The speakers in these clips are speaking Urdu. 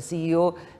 CEO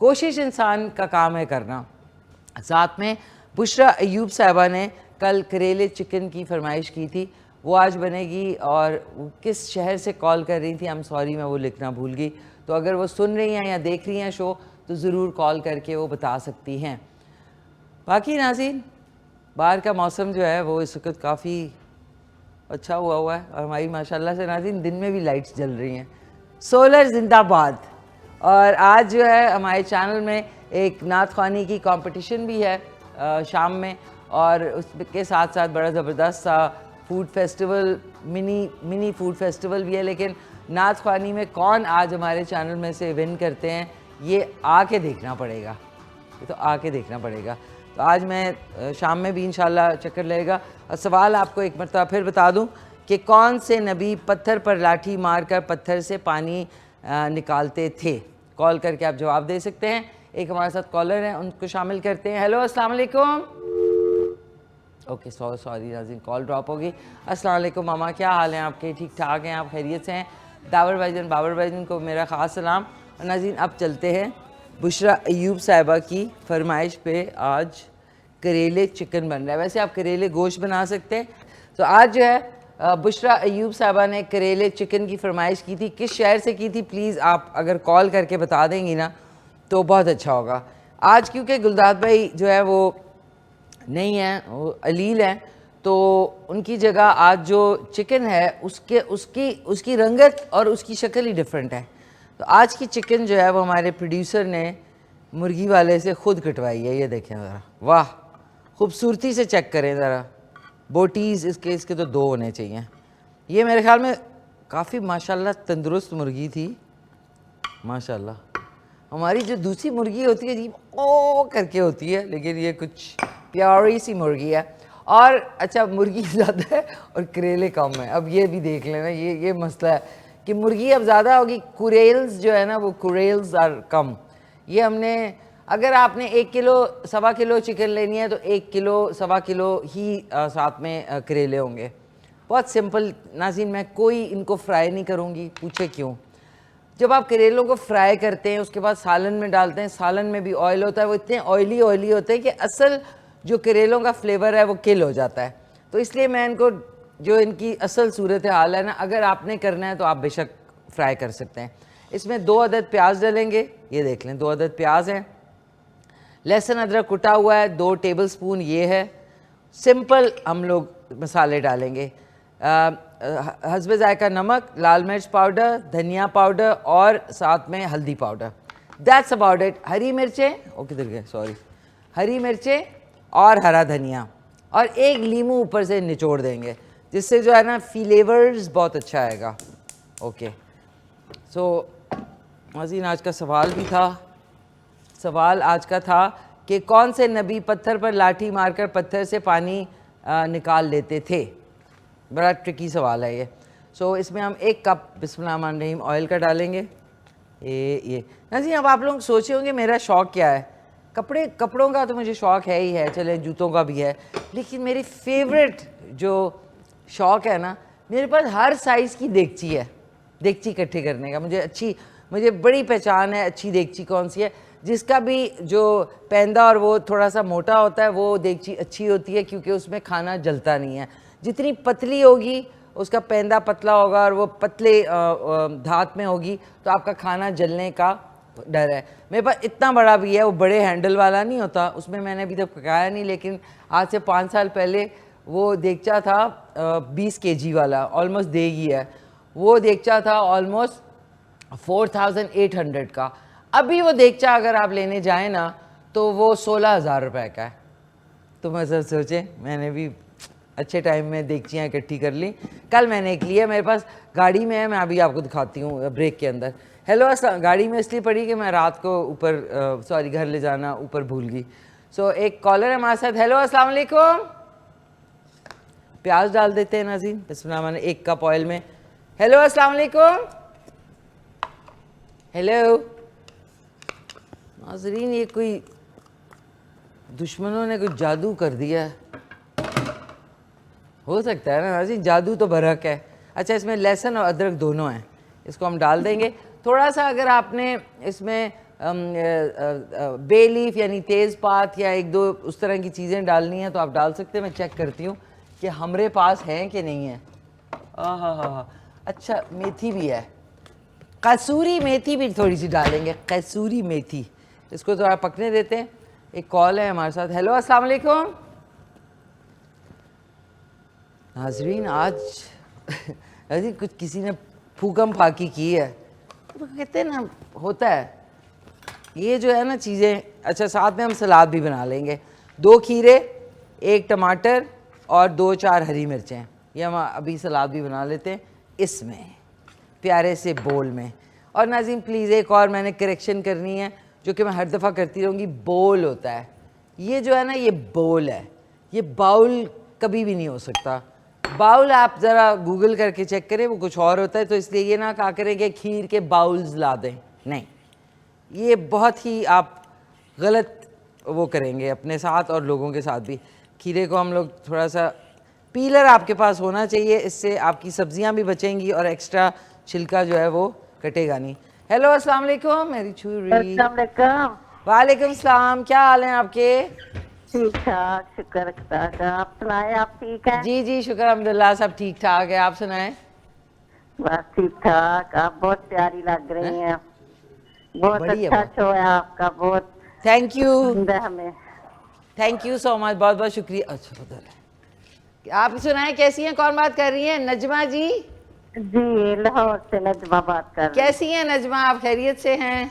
کوشش انسان کا کام ہے کرنا. ساتھ میں بشرا ایوب صاحبہ نے کل کریلے چکن کی فرمائش کی تھی, وہ آج بنے گی, اور کس شہر سے کال کر رہی تھی, سوری میں وہ لکھنا بھول گئی, تو اگر وہ سن رہی ہیں یا دیکھ رہی ہیں شو تو ضرور کال کر کے وہ بتا سکتی ہیں. باقی ناظرین, باہر کا موسم جو ہے وہ اس وقت کافی اچھا ہوا ہے, اور ہماری ماشاءاللہ سے ناظرین دن میں بھی لائٹس جل رہی ہیں. سولر زندہ باد. اور آج جو ہے ہمارے چینل میں ایک نعت خوانی کی کمپٹیشن بھی ہے شام میں, اور اس کے ساتھ ساتھ بڑا زبردست سا فوڈ فیسٹیول, منی فوڈ فیسٹیول بھی ہے. لیکن نعت خوانی میں کون آج ہمارے چینل میں سے ون کرتے ہیں یہ آ کے دیکھنا پڑے گا, یہ تو آ کے دیکھنا پڑے گا. تو آج میں شام میں بھی انشاءاللہ چکر لگے گا. اور سوال آپ کو ایک مرتبہ پھر بتا دوں کہ کون سے نبی پتھر پر لاٹھی مار کر پتھر سے پانی نکالتے تھے. کال کر کے آپ جواب دے سکتے ہیں. ایک ہمارے ساتھ کالر ہیں, ان کو شامل کرتے ہیں. ہیلو, السلام علیکم. اوکے, سوری ناظرین, کال ڈراپ ہوگی. السلام علیکم ماما, کیا حال ہیں آپ کے؟ ٹھیک ٹھاک ہیں آپ؟ خیریت سے ہیں؟ بابر بھائی جان کو میرا خاص سلام. اور ناظرین اب چلتے ہیں بشرا ایوب صاحبہ کی فرمائش پہ. آج کریلے چکن بن رہا ہے, ویسے آپ کریلے گوشت بنا سکتے ہیں. تو آج جو ہے بشرا ایوب صاحبہ نے کریلے چکن کی فرمائش کی تھی. کس شہر سے کی تھی پلیز آپ اگر کال کر کے بتا دیں گی نا تو بہت اچھا ہوگا. آج کیونکہ گلداد بھائی جو ہے وہ نہیں ہیں, وہ علیل ہیں, تو ان کی جگہ آج جو چکن ہے اس کی رنگت اور اس کی شکل ہی ڈیفرنٹ ہے. تو آج کی چکن جو ہے وہ ہمارے پروڈیوسر نے مرغی والے سے خود کٹوائی ہے. یہ دیکھیں ذرا, واہ, خوبصورتی سے چیک کریں ذرا. بوٹیز اس کے تو 2 ہونے چاہیے. یہ میرے خیال میں کافی ماشاءاللہ تندرست مرغی تھی ماشاءاللہ. ہماری جو دوسری مرغی ہوتی ہے جی او کر کے ہوتی ہے, لیکن یہ کچھ پیاری سی مرغی ہے. اور اچھا, مرغی زیادہ ہے اور کریلے کم ہیں. اب یہ بھی دیکھ لینا, یہ مسئلہ ہے کہ مرغی اب زیادہ ہوگی, کوریلز جو ہے نا وہ کوریلز آر کم. یہ ہم نے, اگر آپ نے 1 کلو 1.25 کلو چکن لینی ہے تو 1 کلو 1.25 کلو ہی ساتھ میں کریلے ہوں گے. بہت سمپل ناظرین. میں کوئی ان کو فرائی نہیں کروں گی, پوچھے کیوں. جب آپ کریلوں کو فرائی کرتے ہیں اس کے بعد سالن میں ڈالتے ہیں, سالن میں بھی آئل ہوتا ہے, وہ اتنے آئلی ہوتے ہیں کہ اصل جو کریلوں کا فلیور ہے وہ کل ہو جاتا ہے. تو اس لیے میں ان کو, جو ان کی اصل صورت حال ہے نا, اگر آپ نے کرنا ہے تو آپ بے شک فرائی کر سکتے ہیں. اس میں 2 عدد پیاز ڈلیں گے, یہ دیکھ لیں 2 عدد پیاز ہیں. لہسن ادرک کٹا ہوا ہے 2 ٹیبل سپون, یہ ہے. سمپل ہم لوگ مسالے ڈالیں گے, حسب ذائقہ نمک, لال مرچ پاؤڈر, دھنیا پاؤڈر اور ساتھ میں ہلدی پاؤڈر. That's about it. ہری مرچیں, کدھر گئے, سوری, ہری مرچیں اور ہرا دھنیا, اور 1 لیمو اوپر سے نچوڑ دیں گے, جس سے جو ہے نا فلیورز بہت اچھا آئے گا. اوکے, سو ناظرین آج کا سوال بھی تھا. سوال آج کا تھا کہ کون سے نبی پتھر پر لاٹھی مار کر پتھر سے پانی نکال لیتے تھے. بڑا ٹرکی سوال ہے یہ. سو اس میں ہم 1 کپ بسم اللہ الرحمن الرحیم آئل کا ڈالیں گے. یہ ناظرین اب آپ لوگ سوچے ہوں گے میرا شوق کیا ہے. کپڑوں کا تو مجھے شوق ہے ہی ہے, چلے جوتوں کا بھی ہے, لیکن میری فیوریٹ جو شوق ہے نا, میرے پاس ہر سائز کی دیگچی ہے. دیگچی اکٹھے کرنے کا مجھے بڑی پہچان ہے. اچھی دیگچی کون سی ہے, جس کا بھی جو پیندہ اور وہ تھوڑا سا موٹا ہوتا ہے وہ دیگچی اچھی ہوتی ہے, کیونکہ اس میں کھانا جلتا نہیں ہے. جتنی پتلی ہوگی اس کا پیندہ پتلا ہوگا اور وہ پتلے دھات میں ہوگی تو آپ کا کھانا جلنے کا ڈر ہے. میرے پاس اتنا بڑا بھی ہے, وہ بڑے ہینڈل والا نہیں ہوتا, اس میں نے ابھی تک پکایا نہیں, لیکن آج سے 5 سال پہلے وہ دیگچا تھا 20 kg والا, آلموسٹ دیگ ہی ہے. وہ دیگچا تھا آلموسٹ 4800 کا. ابھی وہ دیگچا اگر آپ لینے جائیں نا تو وہ 16,000 روپے کا ہے. تو میں سر سوچیں, میں نے بھی اچھے ٹائم میں دیگچیاں اکٹھی کر لیں. کل میں نے ایک لی ہے, میرے پاس گاڑی میں ہے, میں ابھی آپ کو دکھاتی ہوں بریک کے اندر. ہیلو, گاڑی میں اس لیے پڑی کہ میں رات کو اوپر گھر لے جانا اوپر بھول گئی. سو ایک کالر ہے ہمارے ساتھ. ہیلو, السلام علیکم. پیاز ڈال دیتے ہیں ناظرین بسم اللہ الرحمن, 1 کپ آئل میں. ہیلو, السلام علیکم. ہیلو ناظرین, یہ کوئی دشمنوں نے کوئی جادو کر دیا ہے. ہو سکتا ہے نا ناظرین, جادو تو برحق ہے. اچھا, اس میں لہسن اور ادرک دونوں ہیں, اس کو ہم ڈال دیں گے. تھوڑا سا اگر آپ نے اس میں بے لیف یعنی تیز پات یا ایک دو اس طرح کی چیزیں ڈالنی ہیں تو آپ ڈال سکتے ہیں. میں چیک کرتی ہوں کہ ہمارے پاس ہیں کہ نہیں ہیں. ہاں اچھا میتھی بھی ہے, قصوری میتھی بھی تھوڑی سی ڈالیں گے, قصوری میتھی. اس کو تھوڑا پکنے دیتے ہیں. ایک کال ہے ہمارے ساتھ. ہیلو السلام علیکم ناظرین. آج کچھ کسی نے پھوکم پھاکی کی ہے, کہتے ہیں نا ہوتا ہے یہ جو ہے نا چیزیں. اچھا ساتھ میں ہم سلاد بھی بنا لیں گے. 2 کھیرے, 1 ٹماٹر اور 2-4 ہری مرچیں. یہ ہم ابھی سلاد بھی بنا لیتے ہیں اس میں پیارے سے بول میں. اور ناظرین پلیز ایک اور میں نے کریکشن کرنی ہے جو کہ میں ہر دفعہ کرتی رہوں گی. بول ہوتا ہے, یہ جو ہے نا یہ بول ہے, یہ باؤل کبھی بھی نہیں ہو سکتا. باؤل آپ ذرا گوگل کر کے چیک کریں, وہ کچھ اور ہوتا ہے. تو اس لیے یہ نہ کہا کریں کہ کھیر کے باؤلز لا دیں, نہیں, یہ بہت ہی آپ غلط وہ کریں گے اپنے ساتھ اور لوگوں کے ساتھ بھی. کھیرے کو ہم لوگ تھوڑا سا پیلر آپ کے پاس ہونا چاہیے, اس سے آپ کی سبزیاں بھی بچیں گی اور ایکسٹرا چھلکا جو ہے وہ کٹے گا نہیں. ہیلو السلام علیکم میری چھوری. السلام علیکم. وعلیکم السلام. کیا حال ہیں آپ کے؟ ٹھیک ٹھاک شکر خدا کا. آپ سنائیں آپ ٹھیک ہیں؟ جی جی شکر الحمدللہ سب ٹھیک ٹھاک ہے. آپ سنائیں. بس ٹھیک ٹھاک. آپ بہت پیاری لگ رہی ہیں. بہت بڑی ہے اچھا بہت. شو ہے آپ کا, بہت تھینک یو, پسند ہے ہمیں. تھینک یو سو مچ, بہت بہت شکریہ. اچھا ادھر ہے. آپ سنائیں کیسی ہیں, کون بات کر رہی ہیں؟ نجمہ جی. جی لاہور سے نجمہ بات کر رہی کیسی ہیں نجمہ, آپ خیریت سے ہیں؟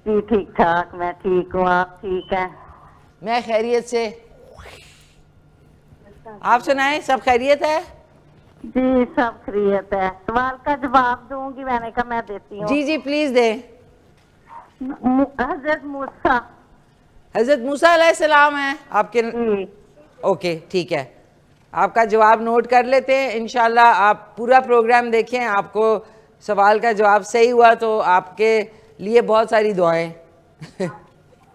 جی ٹھیک ٹھاک, میں ٹھیک ہوں. آپ ٹھیک ہیں؟ میں خیریت سے. آپ سنائیں سب خیریت ہے؟ جی سب خیریت ہے. سوال کا جواب دوں گی, میں نے کہا میں دیتی ہوں. جی جی پلیز دیں. حضرت موسیٰ. حضرت موسیٰ علیہ السلام ہیں آپ کے. جی اوکے ٹھیک ہے, آپ کا جواب نوٹ کر لیتے ہیں. انشاءاللہ آپ پورا پروگرام دیکھیں, آپ کو سوال کا جواب صحیح ہوا تو آپ کے لیے بہت ساری دعائیں.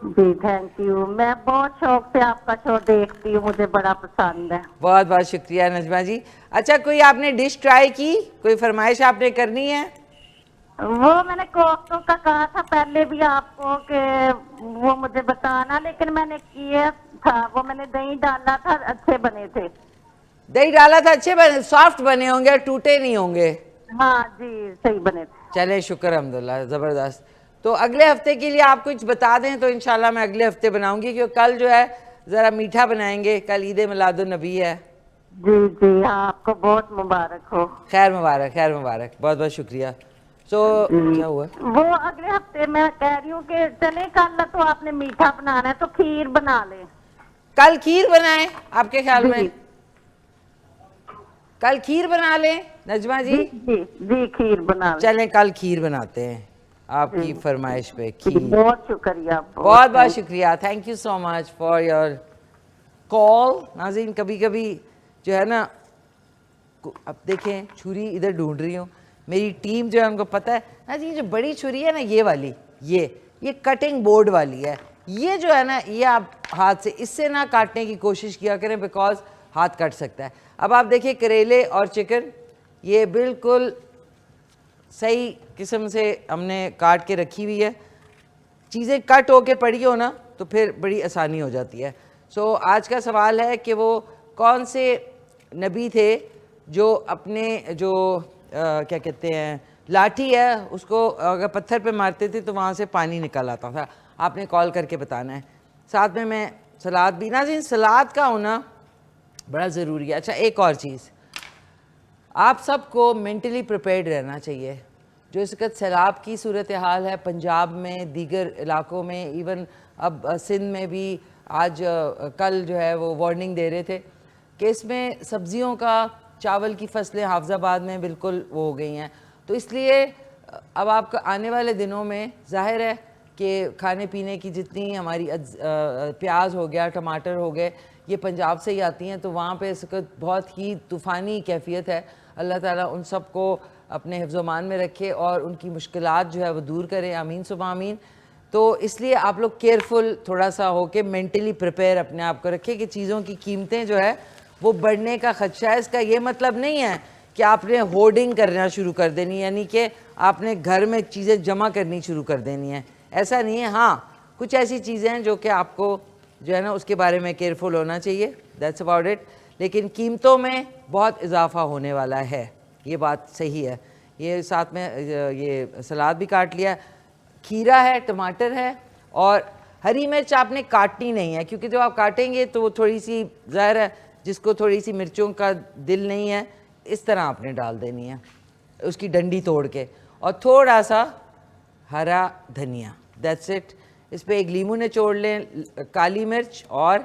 جی تھینک یو. میں بہت شوق سے آپ کا شو دیکھتی ہوں, مجھے بڑا پسند ہے. بہت بہت شکریہ نجمہ جی. اچھا کوئی آپ نے ڈش ٹرائی کی, کوئی فرمائش آپ نے کرنی ہے؟ وہ میں نے کوفتوں کا کہا تھا پہلے بھی آپ کو کہ وہ مجھے بتانا, لیکن میں نے کیا تھا وہ, میں نے دہی ڈالا تھا, اچھے بنے تھے. دہی ڈالا تھا, اچھے بنے, سافٹ بنے ہوں گے, ٹوٹے نہیں ہوں گے. ہاں جی صحیح بنے تھے. چلیں شکر الحمدللہ, زبردست. تو اگلے ہفتے کے لیے آپ کچھ بتا دیں تو انشاءاللہ میں اگلے ہفتے بناؤں گی, کیونکہ کل جو ہے ذرا میٹھا بنائیں گے, کل عید میلاد النبی ہے. جی جی آپ کو بہت مبارک ہو. خیر مبارک, خیر مبارک, بہت بہت شکریہ. سو جی کیا ہوا؟ وہ اگلے ہفتے میں کہہ رہی ہوں کہ چلیں کل تو آپ نے میٹھا بنانا ہے تو کھیر بنا لیں. کل کھیر بنائیں آپ کے خیال میں؟ جی کل کھیر بنا لیں نجمہ جی. جی جی کھیر بنا لیں. چلیں کل کھیر بناتے ہیں آپ جی کی فرمائش پہ. جی کھیر, بہت شکریہ. بہت بہت شکریہ. Thank you so much for your call. ناظرین کبھی کبھی جو ہے نا, اب دیکھیں چھری ادھر ڈھونڈ رہی ہوں, میری ٹیم جو ہے ان کو پتہ ہے ناظرین جو بڑی چھری ہے نا یہ والی, یہ کٹنگ بورڈ والی ہے. یہ جو ہے نا یہ آپ ہاتھ سے اس سے نہ کاٹنے کی کوشش کیا کریں, بیکاز ہاتھ کٹ سکتا ہے. اب آپ دیکھیں کریلے اور چکن یہ بالکل صحیح قسم سے ہم نے کاٹ کے رکھی ہوئی ہے. چیزیں کٹ ہو کے پڑی ہو نا تو پھر بڑی آسانی ہو جاتی ہے. سو آج کا سوال ہے کہ وہ کون سے نبی تھے جو اپنے جو کیا کہتے ہیں لاٹھی ہے اس کو اگر پتھر پہ مارتے تھے تو وہاں سے پانی نکل آتا تھا. آپ نے کال کر کے بتانا ہے. ساتھ میں سلاد بھی, ناظرین سلاد کا ہونا بڑا ضروری ہے. اچھا ایک اور چیز, آپ سب کو مینٹلی پریپیئرڈ رہنا چاہیے. جو اس وقت سیلاب کی صورتحال ہے پنجاب میں, دیگر علاقوں میں, ایون اب سندھ میں بھی آج کل جو ہے وہ وارننگ دے رہے تھے کہ اس میں سبزیوں کا, چاول کی فصلیں حافظ آباد میں بالکل وہ ہو گئی ہیں. تو اس لیے اب آپ کا آنے والے دنوں میں ظاہر ہے کہ کھانے پینے کی جتنی ہماری پیاز ہو گیا, ٹماٹر ہو گئے, یہ پنجاب سے ہی آتی ہیں. تو وہاں پہ اس وقت بہت ہی طوفانی کیفیت ہے. اللہ تعالیٰ ان سب کو اپنے حفظ و امان میں رکھے اور ان کی مشکلات جو ہے وہ دور کرے, آمین ثم آمین. تو اس لیے آپ لوگ کیئرفل تھوڑا سا ہو کے مینٹلی پریپیئر اپنے آپ کو رکھے کہ چیزوں کی قیمتیں جو ہے وہ بڑھنے کا خدشہ ہے. اس کا یہ مطلب نہیں ہے کہ آپ نے ہورڈنگ کرنا شروع کر دینی, یعنی کہ آپ نے گھر میں چیزیں جمع کرنی شروع کر دینی ہیں. ایسا نہیں ہے. ہاں کچھ ایسی چیزیں ہیں جو کہ آپ کو جو ہے نا اس کے بارے میں کیئرفل ہونا چاہیے, دیٹس اباؤٹ اٹ. لیکن قیمتوں میں بہت اضافہ ہونے والا ہے, یہ بات صحیح ہے. یہ ساتھ میں یہ سلاد بھی کاٹ لیا, کھیرا ہے, ٹماٹر ہے, اور ہری مرچ آپ نے کاٹنی نہیں ہے کیونکہ جب آپ کاٹیں گے تو وہ تھوڑی سی ظاہر ہے جس کو تھوڑی سی مرچوں کا دل نہیں ہے اس طرح آپ نے ڈال دینی ہے اس کی ڈنڈی توڑ کے, اور تھوڑا سا ہرا دھنیا, دیٹس اٹ. اس پہ ایک لیمو نچوڑ لیں, کالی مرچ اور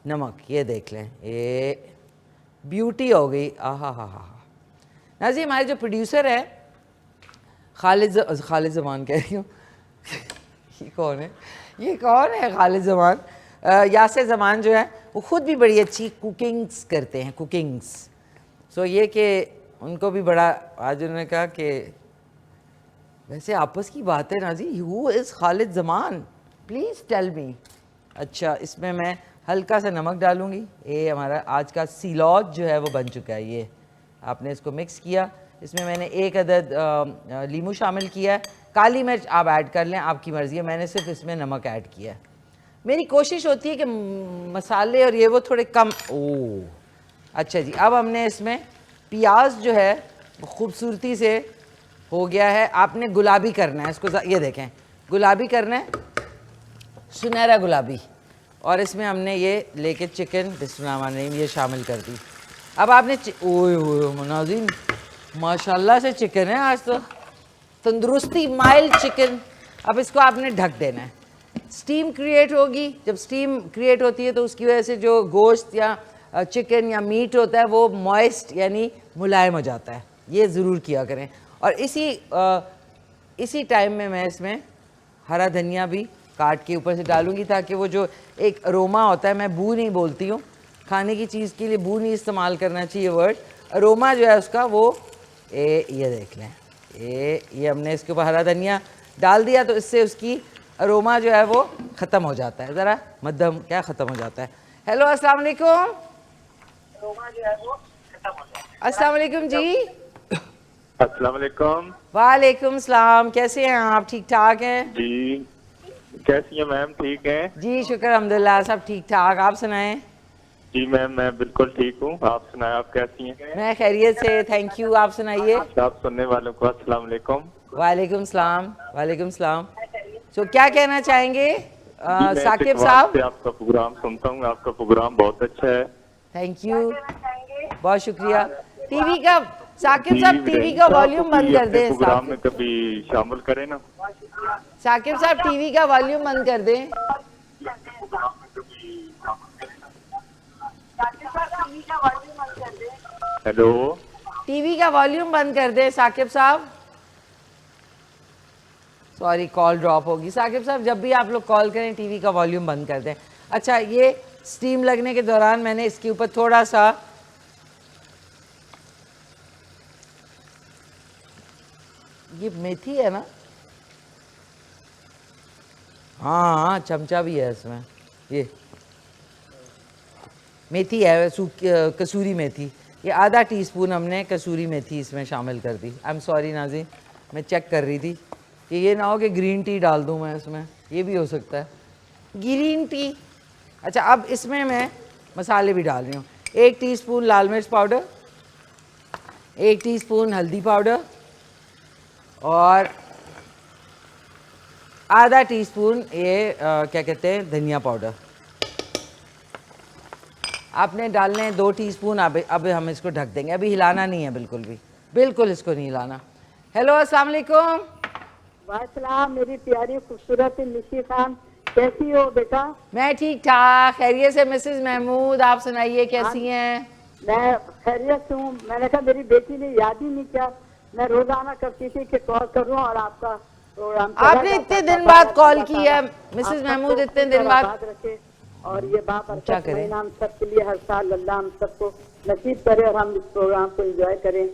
نمک, یہ دیکھ لیں, یہ بیوٹی ہو گئی. ہاں. ناظرین ہمارے جو پروڈیوسر ہے خالد زمان کہہ رہی ہوں یہ کون ہے خالد زمان, یاسر زمان جو ہے وہ خود بھی بڑی اچھی کوکنگس کرتے ہیں, کوکنگس. سو یہ کہ ان کو بھی بڑا, آج انہوں نے کہا کہ ویسے آپس کی بات ہے ناظرین, ہو از خالد زمان پلیز ٹیل می. اچھا اس میں ہلکا سا نمک ڈالوں گی. یہ ہمارا آج کا سیلوج جو ہے وہ بن چکا ہے. یہ آپ نے اس کو مکس کیا, اس میں نے 1 عدد لیمو شامل کیا ہے. کالی مرچ آپ ایڈ کر لیں, آپ کی مرضی ہے, میں نے صرف اس میں نمک ایڈ کیا ہے. میری کوشش ہوتی ہے کہ مسالے اور یہ وہ تھوڑے کم. اچھا جی, اب ہم نے اس میں پیاز جو ہے خوبصورتی سے ہو گیا ہے. آپ نے گلابی کرنا ہے اس کو, یہ دیکھیں گلابی کرنا ہے, سنہرا گلابی. اور اس میں ہم نے یہ لے کے چکن بسم اللہ الرحمن الرحیم یہ شامل کر دی. اب آپ نے ناظرین ماشاء اللہ سے چکن ہے آج تو, تندرستی مائل چکن. اب اس کو آپ نے ڈھک دینا ہے. سٹیم کریٹ ہوگی, جب سٹیم کریٹ ہوتی ہے تو اس کی وجہ سے جو گوشت یا چکن یا میٹ ہوتا ہے وہ موئسٹ یعنی ملائم ہو جاتا ہے. یہ ضرور کیا کریں. اور اسی ٹائم میں اس میں ہرا دھنیا بھی کاٹ کے اوپر سے ڈالوں گی تاکہ وہ جو ایک اروما ہوتا ہے, میں بو نہیں بولتی ہوں, کھانے کی چیز کے لیے بو نہیں استعمال کرنا چاہیے ورڈ, اروما جو ہے اس کا وہ یہ دیکھ لیں, یہ ہم نے اس کے اوپر ہرا دھنیا ڈال دیا تو اس سے اس کی اروما جو ہے وہ ختم ہو جاتا ہے, ذرا مدھم کیا ختم ہو جاتا ہے. ہیلو السلام علیکم. السلام علیکم جی. السلام علیکم. وعلیکم السلام, کیسے ہیں آپ؟ ٹھیک ٹھاک ہیں جی کیسی ہیں میم؟ ٹھیک ہیں جی, شکر الحمدللہ, سب ٹھیک ٹھاک. آپ سنائیں. جی میم میں بالکل ٹھیک ہوں, آپ سنائیں آپ کیسی ہیں؟ میں خیریت سے, تھینک یو. آپ سنائیے. آپ سننے والوں کو السلام علیکم. وعلیکم السلام. وعلیکم السلام. تو کیا کہنا چاہیں گے میں ثاقب صاحب؟ سے آپ کا پروگرام سنتا ہوں, آپ کا پروگرام بہت اچھا ہے. تھینک یو, بہت شکریہ. ٹی وی کا ثاقب صاحب ٹی وی کا والیوم بند کر دیں. پروگرام میں کبھی شامل کریں نا. ثاقب صاحب ٹی وی کا والیوم بند کر دیں. ہیلو, ٹی وی کا والیوم بند کر دیں ثاقب صاحب. سوری کال ڈراپ ہوگی. ثاقب صاحب جب بھی آپ لوگ کال کریں ٹی وی کا والیوم بند کر دیں. اچھا, یہ سٹیم لگنے کے دوران میں نے اس کے اوپر تھوڑا سا یہ میتھی ہے نا, ہاں چمچہ بھی ہے اس میں, یہ میتھی ہے کسوری میتھی, یہ آدھا ٹی اسپون ہم نے کسوری میتھی اس میں شامل کر دی. آئی ایم سوری ناظرین, میں چیک کر رہی تھی کہ یہ نہ ہو کہ گرین ٹی ڈال دوں میں اس میں, یہ بھی ہو سکتا ہے گرین ٹی. اچھا اب اس میں مسالے بھی ڈال رہی ہوں. 1 ٹی اسپون لال مرچ پاؤڈر, 1 ٹی اسپون ہلدی پاؤڈر, اور آدھا ٹی اسپون یہ کیا کہتے ہیں دھنیا پاؤڈر. آپ نے ڈالنے ہیں 2 ٹی اسپون. اب ہم اس کو ڈھک دیں گے, ابھی ہلانا نہیں ہے بالکل بھی, بالکل اس کو نہیں ہلانا. ہیلو السلام علیکم. السلام, میری پیاری خوبصورت نشی خان, کیسی ہو بیٹا؟ میں ٹھیک ٹھاک, خیریت سے. مسز محمود آپ سنائیے کیسی ہیں؟ میں خیریت سے ہوں. میں نے کہا میری بیٹی نے یاد ہی نہیں کیا, میں روزانہ کرتی تھی کہ کال کروں اور آپ کا پروگرام. آپ نے اتنے دن بعد کال کی ہے مسز محمود, اتنے دن بعد. رکھے اور یہ باپ کیا کریں, ہم سب کے لیے ہر سال اللہ ہم سب کو نصیب کرے اور ہم اس پروگرام کو انجوائے کریں.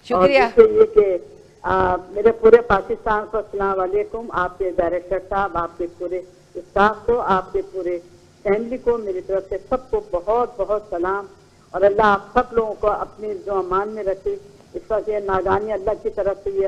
شکریہ. اور یہ کہ میرے پورے پاکستان کو السلام علیکم, آپ کے ڈائریکٹر صاحب, آپ کے پورے اسٹاف کو, آپ کے پورے فیملی کو میری طرف سے سب کو بہت بہت سلام. اور اللہ آپ سب لوگوں کو اپنی جو امان میں رکھے. اس وقت یہ ناگانی اللہ کی طرف سے یہ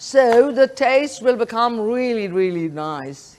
so the taste will become really really nice।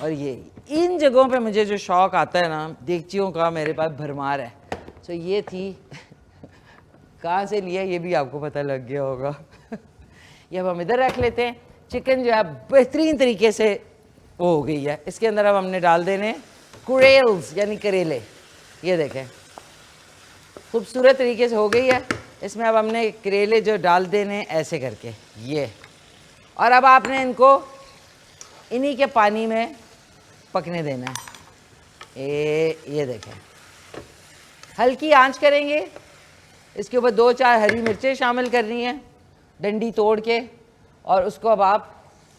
اور یہ ان جگہوں پہ مجھے جو شوق آتا ہے نا دیگچیوں کا میرے پاس بھرمار ہے. سو یہ تھی کہاں سے لیا یہ بھی آپ کو پتہ لگ گیا ہوگا. یہ اب ہم ادھر رکھ لیتے ہیں. چکن جو ہے بہترین طریقے سے وہ ہو گئی ہے. اس کے اندر اب ہم نے ڈال دینے کوریلز یعنی کریلے. یہ دیکھیں خوبصورت طریقے سے ہو گئی ہے. اس میں اب ہم نے کریلے جو ڈال دینے ایسے کر کے یہ, اور اب آپ نے ان کو انہی کے پانی میں پکنے دینا ہے. یہ دیکھیں ہلکی آنچ کریں گے. اس کے اوپر 2-4 ہری مرچیں شامل کرنی ہیں ڈنڈی توڑ کے, اور اس کو اب آپ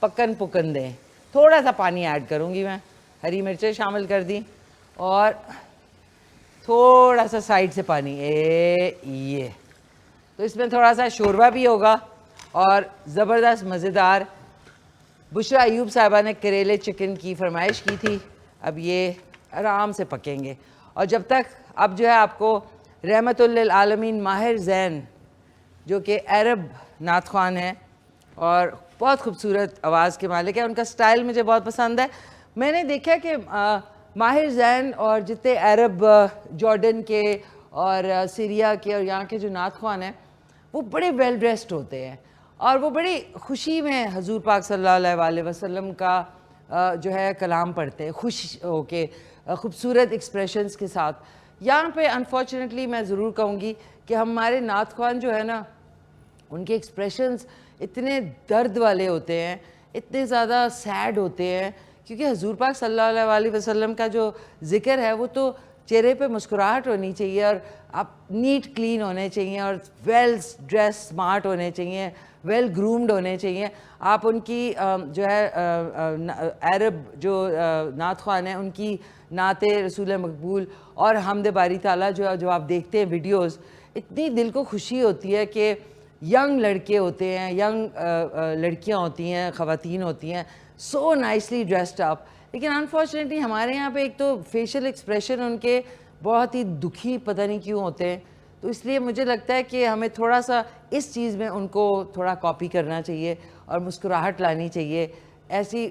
پکن پکن دیں. تھوڑا سا پانی ایڈ کروں گی میں, ہری مرچیں شامل کر دیں اور تھوڑا سا سائڈ سے پانی. یہ تو اس میں تھوڑا سا شوربہ بھی ہوگا اور زبردست مزیدار. بشرا ایوب صاحبہ نے کریلے چکن کی فرمائش کی تھی. اب یہ آرام سے پکیں گے. اور جب تک اب جو ہے آپ کو رحمت للعالمین ماہر زین جو کہ عرب نعت خوان ہیں اور بہت خوبصورت آواز کے مالک ہیں, ان کا سٹائل مجھے بہت پسند ہے. میں نے دیکھا کہ ماہر زین اور جتنے عرب جارڈن کے اور سیریا کے اور یہاں کے جو نعت خوان ہیں وہ بڑے ویل ڈریسڈ ہوتے ہیں اور وہ بڑی خوشی میں حضور پاک صلی اللہ علیہ وسلم کا جو ہے کلام پڑھتے ہیں, خوش ہو کے خوبصورت ایکسپریشنز کے ساتھ. یہاں پہ انفارچونیٹلی میں ضرور کہوں گی کہ ہمارے نعت خوان جو ہے نا ان کے ایکسپریشنز اتنے درد والے ہوتے ہیں, اتنے زیادہ سیڈ ہوتے ہیں, کیونکہ حضور پاک صلی اللہ علیہ وسلم کا جو ذکر ہے وہ تو چہرے پہ مسکراہٹ ہونی چاہیے اور آپ نیٹ کلین ہونے چاہیے اور ویل ڈریس اسمارٹ ہونے چاہیے, ویل گرومڈ ہونے چاہیے. آپ ان کی جو ہے عرب جو نعت خوان ہیں ان کی نعت رسول مقبول اور حمد باری تعالیٰ جو آپ دیکھتے ہیں ویڈیوز, اتنی دل کو خوشی ہوتی ہے کہ ینگ لڑکے ہوتے ہیں, ینگ لڑکیاں ہوتی ہیں, خواتین ہوتی ہیں, سو نائسلی ڈریسڈ اپ. لیکن انفارچونیٹلی ہمارے یہاں پہ ایک تو فیشل ایکسپریشن ان کے بہت ہی دکھی پتہ نہیں کیوں ہوتے ہیں. تو اس لیے مجھے لگتا ہے کہ ہمیں تھوڑا سا اس چیز میں ان کو تھوڑا کاپی کرنا چاہیے اور مسکراہٹ لانی چاہیے. ایسی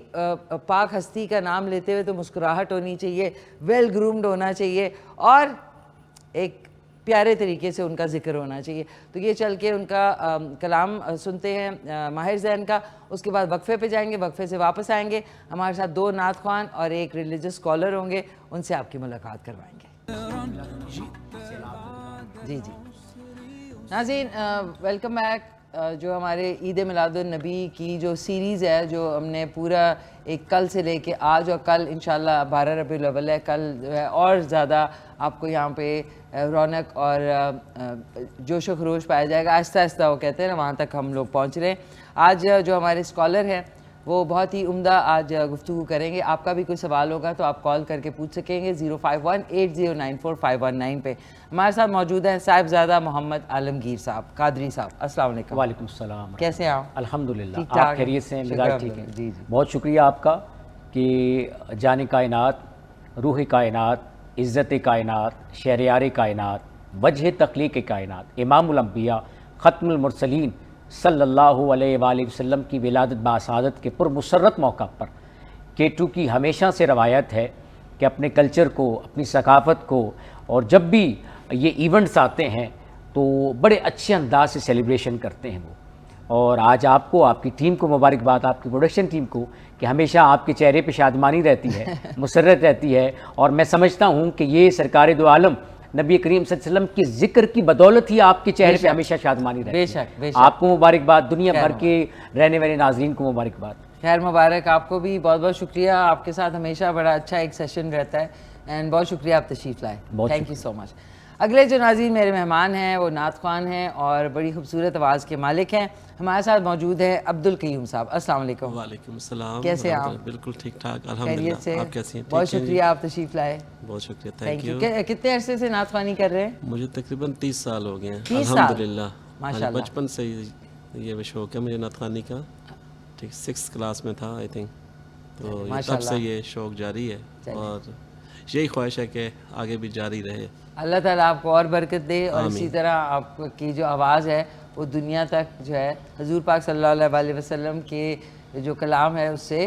پاک ہستی کا نام لیتے ہوئے تو مسکراہٹ ہونی چاہیے, ویل گرومڈ ہونا چاہیے اور ایک پیارے طریقے سے ان کا ذکر ہونا چاہیے. تو یہ چل کے ان کا کلام سنتے ہیں ماہر زین کا. اس کے بعد وقفے پہ جائیں گے, وقفے سے واپس آئیں گے. ہمارے ساتھ 2 نعت خوان اور ایک ریلیجس اسکالر ہوں گے, ان سے آپ کی ملاقات کروائیں گے. جی ناظرین ویلکم بیک. جو ہمارے عید میلاد النبی کی جو سیریز ہے جو ہم نے پورا ایک کل سے لے کے آج, اور کل انشاءاللہ 12 ربیع الاول ہے, کل جو ہے اور زیادہ آپ کو یہاں پہ رونق اور جوش و خروش پایا جائے گا. آہستہ آہستہ وہ کہتے ہیں نا وہاں تک ہم لوگ پہنچ رہے ہیں. آج جو ہمارے اسکالر ہیں وہ بہت ہی عمدہ آج گفتگو کریں گے. آپ کا بھی کوئی سوال ہوگا تو آپ کال کر کے پوچھ سکیں گے 051-8094-519 پہ. ہمارے ساتھ موجود ہیں صاحبزادہ محمد عالمگیر صاحب قادری صاحب. السلام علیکم. وعلیکم السلام. کیسے ہیں آپ؟ الحمدللہ. ٹھیک ٹھاک آپ خیریت سے ہیں؟ مزاج ٹھیک ہے. جی. بہت شکریہ آپ کا کہ جان کائنات, روح کائنات, عزت کائنات, شہریار کائنات, وجہ تخلیق کائنات, امام الانبیاء, ختم المرسلین صلی اللہ علیہ وآلہ وسلم کی ولادت باسعادت کے پرمسرت موقع پر K2 کی ہمیشہ سے روایت ہے کہ اپنے کلچر کو, اپنی ثقافت کو, اور جب بھی یہ ایونٹس آتے ہیں تو بڑے اچھے انداز سے سیلیبریشن کرتے ہیں وہ. اور آج آپ کو, آپ کی ٹیم کو مبارکباد, آپ کی پروڈکشن ٹیم کو, کہ ہمیشہ آپ کے چہرے پہ شادمانی رہتی ہے, مسرت رہتی ہے. اور میں سمجھتا ہوں کہ یہ سرکار دو عالم نبی کریم صلی اللہ علیہ وسلم کے ذکر کی بدولت ہی آپ کے چہرے پہ ہمیشہ شادمانی رہتی ہے. بے شک. آپ کو مبارکباد, دنیا بھر کے رہنے والے ناظرین کو مبارکباد. خیر مبارک. آپ کو بھی بہت بہت شکریہ. آپ کے ساتھ ہمیشہ بڑا اچھا ایک سیشن رہتا ہے اینڈ بہت شکریہ آپ تشریف لائے. تھینک یو سو مچ. اگلے جو ناظرین میرے مہمان ہیں وہ نعت خوان ہیں اور بڑی خوبصورت آواز کے مالک ہیں. ہمارے ساتھ موجود ہے عبدالقیوم صاحب. السلام علیکم. وعلیکم السلام. کیسے ہیں آپ؟ بالکل ٹھیک ٹھاک خیریت الحمدللہ. سے؟ آپ کیسی ہیں؟ بہت شکریہ آپ تشریف لائے. بہت شکریہ. Thank you. کتنے عرصے سے نعت خوانی کر رہے ہیں؟ مجھے تقریباً 30 سال ہو گئے ہیں 30 سال؟ الحمدللہ. ماشاءاللہ. بچپن سے یہ شوق ہے مجھے نعت خوانی کا. ٹھیک 6th کلاس میں تھا آئی تھنک. تو تب سے یہ شوق جاری ہے اور یہی خواہش ہے کہ آگے بھی جاری رہے. اللہ تعالیٰ آپ کو اور برکت دے اور اسی طرح آپ کی جو آواز ہے وہ دنیا تک جو ہے حضور پاک صلی اللہ علیہ وسلم کے جو کلام ہے اس سے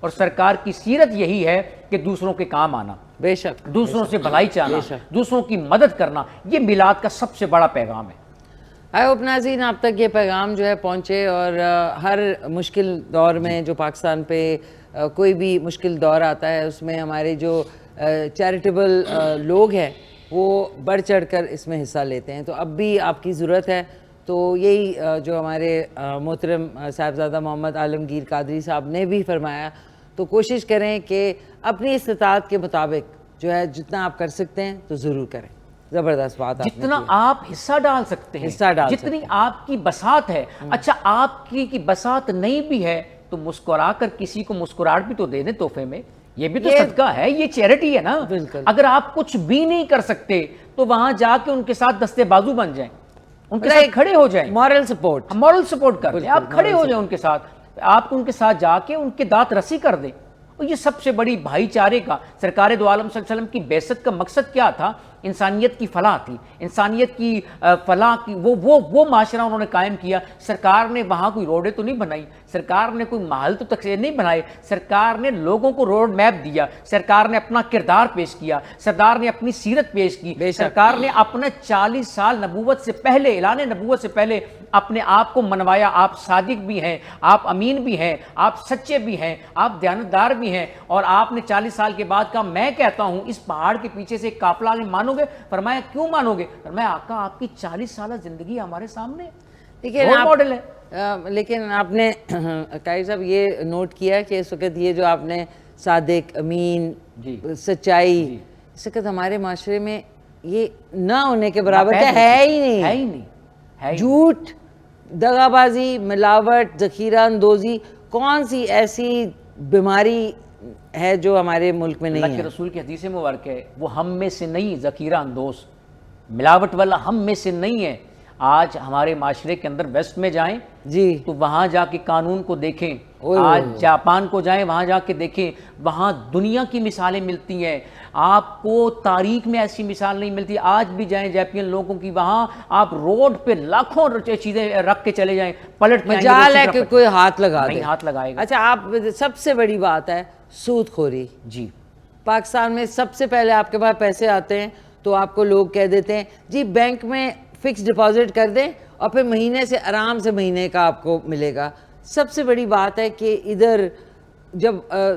اور سرکار کی سیرت یہی ہے کہ دوسروں کے کام آنا، بے شک، دوسروں سے بھلائی چاہنا، دوسروں کی مدد کرنا، یہ میلاد کا سب سے بڑا پیغام ہے۔ آئی ہوپ ناظرین آپ تک یہ پیغام جو ہے پہنچے، اور ہر مشکل دور میں جو پاکستان پہ کوئی بھی مشکل دور آتا ہے اس میں ہمارے جو چیریٹیبل لوگ ہیں وہ بڑھ چڑھ کر اس میں حصہ لیتے ہیں۔ تو اب بھی آپ کی ضرورت ہے، تو یہی جو ہمارے محترم صاحبزادہ محمد عالمگیر قادری صاحب نے بھی فرمایا، تو کوشش کریں کہ اپنی استطاعت کے مطابق جو ہے جتنا آپ کر سکتے ہیں تو ضرور کریں۔ زبردست بات، جتنا آپ حصہ ڈال سکتے ہیں، جتنی آپ کی بساط ہے۔ اچھا آپ کی بساط نہیں بھی ہے تو مسکرا کر کسی کو مسکراہٹ بھی تو دے دیں تحفے میں، یہ بھی تو صدقہ ہے، یہ چیریٹی ہے نا۔ اگر آپ کچھ بھی نہیں کر سکتے تو وہاں جا کے ان کے ساتھ دستے بازو بن جائیں، ان کے ساتھ کھڑے ہو جائیں، مورل سپورٹ کر دیں، آپ کھڑے ہو جائیں ان کے ساتھ، آپ ان کے ساتھ جا کے ان کے دانت رسی کر دیں۔ اور یہ سب سے بڑی بھائی چارے کا، سرکار دو عالم صلی اللہ علیہ وسلم کی بعثت کا مقصد کیا تھا؟ انسانیت کی فلاح تھی، انسانیت کی فلاح کی وہ معاشرہ انہوں نے قائم کیا۔ سرکار نے وہاں کوئی روڈیں تو نہیں بنائی، سرکار نے کوئی محل تو تقسیم نہیں بنائے، سرکار نے لوگوں کو روڈ میپ دیا، سرکار نے اپنا کردار پیش کیا، سردار نے اپنی سیرت پیش کی، سرکار نے اپنا 40 سال نبوت سے پہلے، اعلان نبوت سے پہلے اپنے آپ کو منوایا۔ آپ صادق بھی ہیں، آپ امین بھی ہیں، آپ سچے بھی ہیں، آپ دیانتدار بھی ہیں، اور آپ نے 40 سال کے بعد کہا میں کہتا ہوں اس پہاڑ کے پیچھے سے ایک قافلہ آگے مانو گے؟ فرمایا کیوں مانو گے؟ فرمایا آقا آپ کی 40 سالہ زندگی ہمارے سامنے رول ماڈل ہے۔ لیکن آپ نے قائد صاحب یہ نوٹ کیا کہ اس وقت یہ جو آپ نے صادق، امین، سچائی، اس وقت ہمارے معاشرے میں یہ نہ ہونے کے برابر ہے ہی نہیں۔ جھوٹ، دغا بازی، ملاوٹ، ذخیرہ اندوزی، کون سی ایسی بیماری ہے جو ہمارے ملک میں نہیں ہے؟ اللہ کے رسول کی حدیث مبارک ہے، وہ ہم میں سے نہیں، ذخیرہ اندوز، ملاوٹ والا ہم میں سے نہیں ہے۔ آج ہمارے معاشرے کے اندر ویسٹ میں جائیں تو وہاں جا کے قانون کو دیکھیں، آج جاپان کو جائیں وہاں جا کے دیکھیں، وہاں دنیا کی مثالیں ملتی ہیں، آپ کو تاریخ میں ایسی مثال نہیں ملتی۔ آج بھی جائیں جاپین لوگوں کی، وہاں آپ روڈ پہ لاکھوں چیزیں رکھ کے چلے جائیں، پلٹ کے مجال ہے کہ کوئی ہاتھ لگا دے، نہیں ہاتھ لگائے گا۔ اچھا آپ سب سے بڑی بات ہے سود خوری۔ جی پاکستان میں سب سے پہلے آپ کے پاس پیسے آتے ہیں تو آپ کو لوگ کہہ دیتے ہیں جی بینک میں فکس ڈپازٹ کر دیں اور پھر مہینے سے آرام سے مہینے کا آپ کو ملے گا۔ سب سے بڑی بات ہے کہ ادھر جب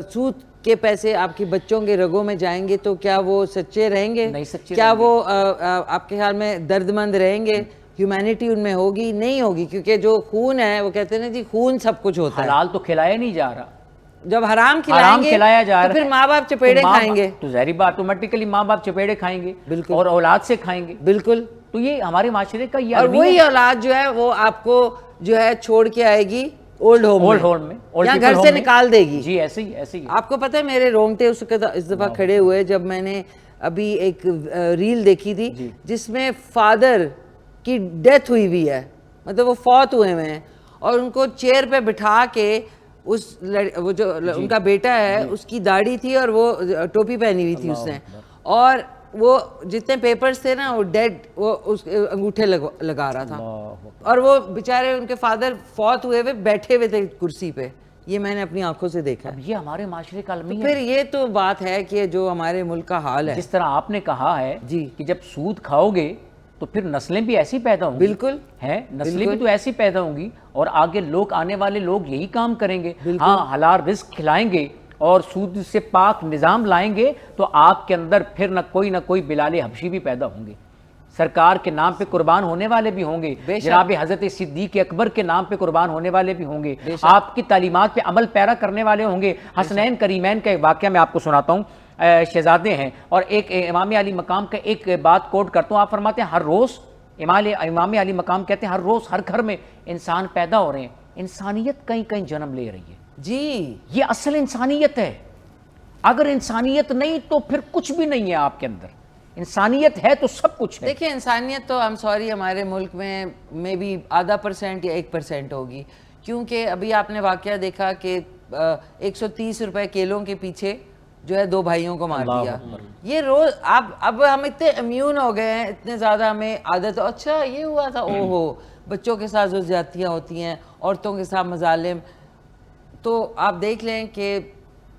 سود کے پیسے آپ کی بچوں کے رگوں میں جائیں گے تو کیا وہ سچے رہیں گے؟ نہیں سچے کیا وہ آپ کے خیال میں درد مند رہیں گے؟ ہیومینٹی ان میں ہوگی؟ نہیں ہوگی، کیونکہ جو خون ہے وہ کہتے ہیں نا جی خون سب کچھ ہوتا ہے۔ حلال تو کھلایا نہیں جا رہا، جب حرام کھلائیں گے تو پھر ماں باپ چپیڑے کھائیں گے، تو ظاہری بات آٹومیٹیکلی ماں باپ چپیڑے کھائیں گے اور اولاد سے کھائیں گے۔ بالکل، تو یہ ہمارے معاشرے کا یہ اور وہی اولاد جو ہے وہ آپ کو جو ہے چھوڑ کے آئے گی اولڈ ہوم میں یا گھر سے نکال دے گی۔ جی ایسے ہی آپ کو پتہ ہے میرے رونگٹے اس دفعہ کھڑے ہوئے جب میں نے ابھی ایک ریل دیکھی تھی جس میں فادر کی ڈیتھ ہوئی ہے، مطلب وہ فوت ہوئے ہیں، اور ان کو چیئر پہ بٹھا کے وہ جو ان کا بیٹا ہے اس کی داڑھی تھی اور وہ ٹوپی پہنی ہوئی تھی اس نے، اور وہ جتنے پیپرز تھے نا وہ ڈیڈ، وہ اس انگوٹھے لگا رہا تھا، اور وہ بیچارے ان کے فادر فوت ہوئے ہوئے بیٹھے ہوئے تھے کرسی پہ۔ یہ میں نے اپنی آنکھوں سے دیکھا ہے۔ یہ ہمارے معاشرے کا المیہ ہے۔ پھر یہ تو بات ہے کہ جو ہمارے ملک کا حال ہے، جس طرح آپ نے کہا ہے کہ جب سود کھاؤ گے تو پھر نسلیں بھی ایسی پیدا ہوں گی، بالکل ہے نسلیں بھی تو ایسی پیدا ہوں گی، اور آگے آنے والے لوگ یہی کام کریں گے۔ ہاں حلال رزق کھلائیں گے اور سود سے پاک نظام لائیں گے تو آپ کے اندر پھر نہ کوئی بلال حبشی بھی پیدا ہوں گے، سرکار کے نام پہ قربان ہونے والے بھی ہوں گے، جناب حضرت صدیق اکبر کے نام پہ قربان ہونے والے بھی ہوں گے، آپ کی تعلیمات پہ عمل پیرا کرنے والے ہوں گے۔ حسنین کریمین کا ایک واقعہ میں آپ کو سناتا ہوں، شہزادے ہیں، اور ایک امام علی مقام کا ایک بات کوٹ کرتا ہوں، آپ فرماتے ہیں ہر روز، امام علی مقام کہتے ہیں ہر روز ہر گھر میں انسان پیدا ہو رہے ہیں، انسانیت کہیں جنم لے رہی ہے۔ جی یہ اصل انسانیت ہے، اگر انسانیت نہیں تو پھر کچھ بھی نہیں ہے آپ کے اندر، انسانیت ہے تو سب کچھ ہے۔ دیکھیں انسانیت تو ہمارے ملک میں بھی 0.5% یا 1% ہوگی، کیونکہ ابھی آپ نے واقعہ دیکھا کہ 130 روپے کیلوں کے پیچھے جو ہے 2 بھائیوں کو مار دیا۔ یہ روز اب ہم اتنے امیون ہو گئے ہیں، اتنے زیادہ ہمیں عادت، اچھا یہ ہوا تھا، اوہو بچوں کے ساتھ جو زیادتیاں ہوتی ہیں، عورتوں کے ساتھ مظالم، تو آپ دیکھ لیں کہ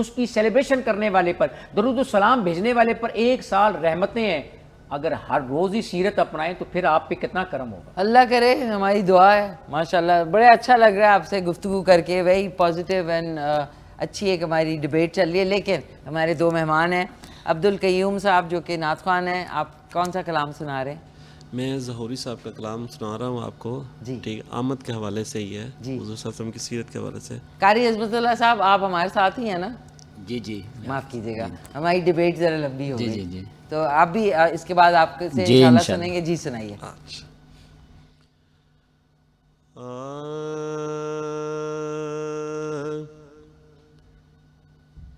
اس کی سیلیبریشن کرنے والے پر، درود و سلام بھیجنے والے پر 1 سال رحمتیں ہیں. اگر ہر روز ہی سیرت اپنائیں تو پھر آپ پہ کتنا کرم ہوگا. اللہ کرے، ہماری دعا ہے. ماشاءاللہ بڑے اچھا لگ رہا ہے آپ سے گفتگو کر کے، ویری پازیٹیو اینڈ اچھی ایک ہماری ڈبیٹ چل رہی ہے. لیکن ہمارے 2 مہمان ہیں، عبدالقیوم صاحب جو کہ نعت خوان ہیں. آپ کون سا کلام سنا رہے ہیں؟ میں ظہوری صاحب کا کلام سنا رہا ہوں آپ کو. جی ٹھیک، آمد کے حوالے سے ہی ہے، جی. حضور صلی اللہ علیہ وسلم کی سیرت کے حوالے سے. قاری عظمت اللہ صاحب آپ ہمارے ساتھ ہی ہیں نا؟ جی جی معاف کیجیے گا، ہماری ڈبیٹ ذرا لمبی ہو جی گئی. جی جی تو آپ بھی اس کے بعد آپ سے جی انشاءاللہ انشاءاللہ. سنیں گے. جی سنائیے.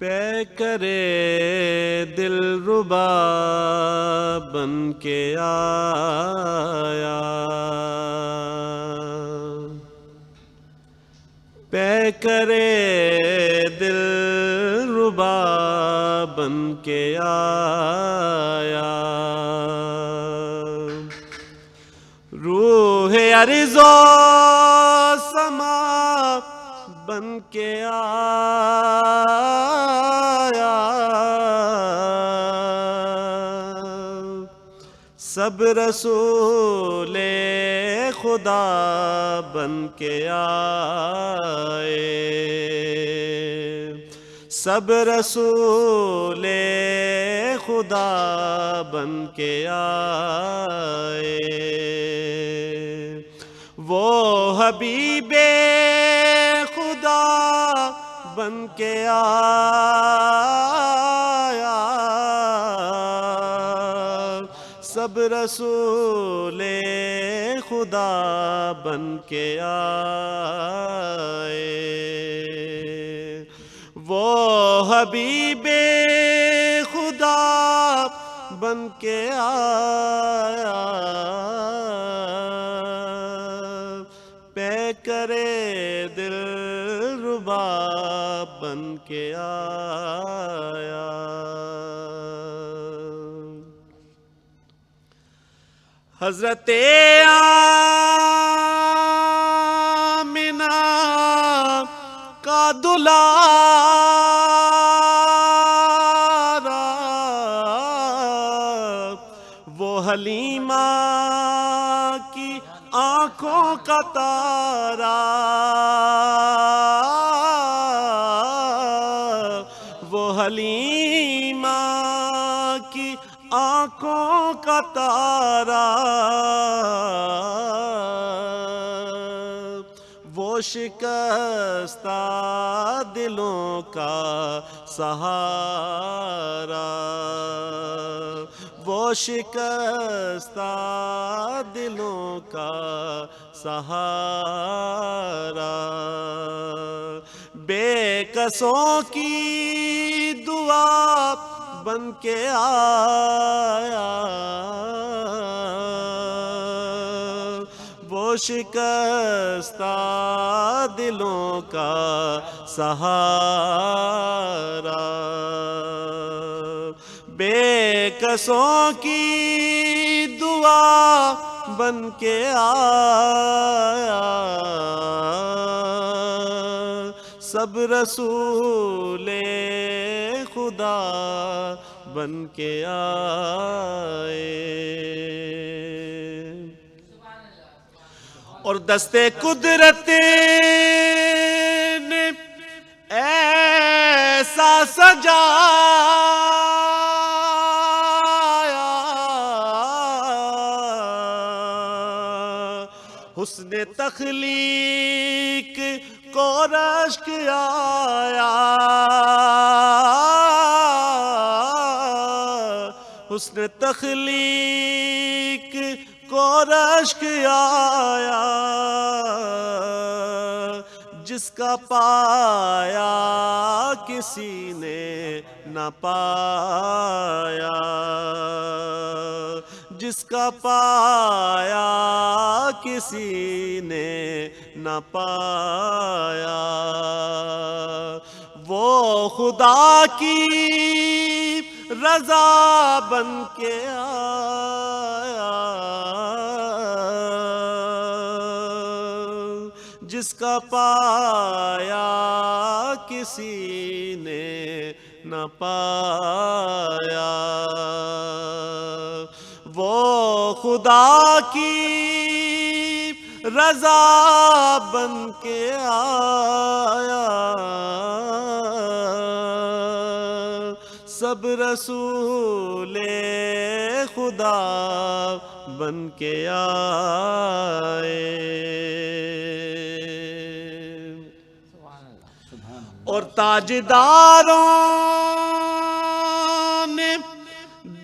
پے کرے دل ربا بن کے آیا، پے کرے دل ربا بن کے آیا، روح عرض و سما بن کے آیا، سب رسول خدا بن کے آئے، سب رسول خدا بن کے آئے، وہ حبیب خدا بن کے آیا، سب رسول خدا بن کے آئے، وہ حبیب خدا بن کے آیا، پے کرے دل ربا بن کے آیا. حضرت آمنہ کا دلارا، وہ حلیمہ کی آنکھوں کا تارا، وہ حلیمہ کی آنکھوں کا تارا، وہ شکستہ دلوں کا سہارا، وہ شکستہ دلوں کا سہارا، بے کسوں کی دعا بن کے آیا، وہ شکستہ دلوں کا سہارا، بے کسوں کی دعا بن کے آیا، سب رسول خدا بن کے آئے، اور دستے قدرت نے ایسا سجایا، حسن تخلیق کو رشک آیا، حسن تخلیق کو رشک آیا، جس کا پایا کسی نے نہ پایا، جس کا پایا کسی نے نہ پایا، وہ خدا کی رضا بن کے آیا، جس کا پایا کسی نے نہ پایا، وہ خدا کی رضا بن کے آیا، سب رسول خدا بن کے آئے، اور تاجداروں نے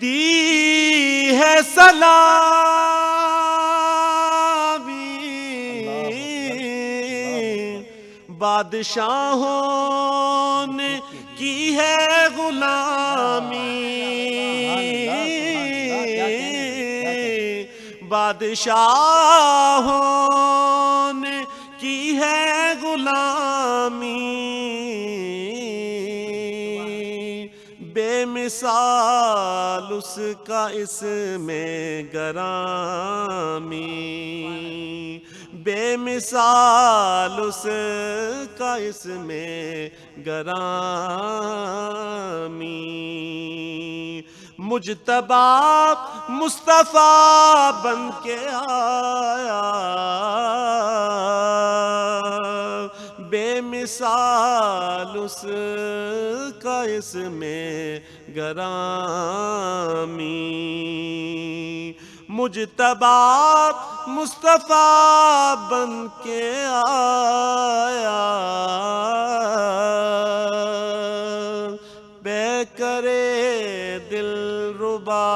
دی ہے سلامی، بادشاہوں نے کی ہے غلامی، بادشاہوں نے کی ہے غلامی، بے مثال اس کا اس میں گرامی، بے مثال اس کا اس میں گرامی، مجتبی مصطفیٰ بن کے آیا، بے مثال اس کا اس میں گرامی، مجتبی مصطفیٰ بن کے آیا، بے کرے دل ربا